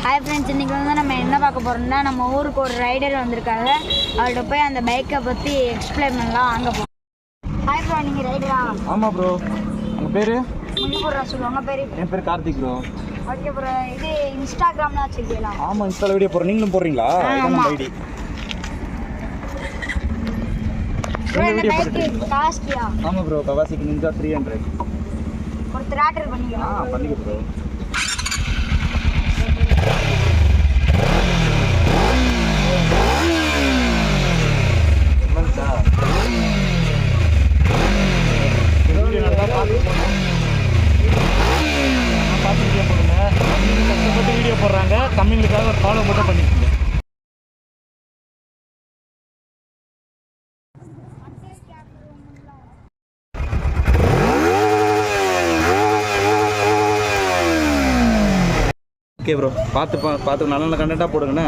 Hi friends, இன்றைக்கி வந்து நம்ம என்ன பார்க்க போகிறோம்னா, நம்ம ஊருக்கு ஒரு ரைடர் வந்திருக்காங்க. அவர்கிட்ட போய் அந்த பைக்கை பற்றி எக்ஸ்பிளைன் பண்ணலாம். அங்கே போகிறோம். ஹாய் ப்ரோ, நீங்கள் ரைடரா? ஆமாம் ப்ரோ. உங்கள் பேர்? முனிபுரா சொல்லுவாங்க. உங்கள் பேர்? என் பேர் கார்த்திக் ப்ரோ. Okay bro. இது இன்ஸ்டாகிராம்லாம் வச்சுருக்கீங்களா? ஆமாம், இன்ஸ்டாவில் வீடியோ போடுறோம். நீங்களும் போடுறீங்களா? ஆமாம். ஐடி ப்ரோ, இந்த பைக்கு காஸ்ட்லியா? ஆமாம் ப்ரோ. கவாசிக்கு நிஞ்சா 300 ஒருத்தர் ஆர்டர் பண்ணிக்கலாம். பண்ணிக்க ப்ரோ. கஷ்டப்பட்டு வீடியோ போடுறாங்க, கம்மிங்களுக்காக ஒரு ஃபாலோ மட்டும் பண்ணிக்கோங்க. ஓகே ப்ரோ, பார்த்து நல்ல கண்டென்ட்டாக போடுங்கண்ணே.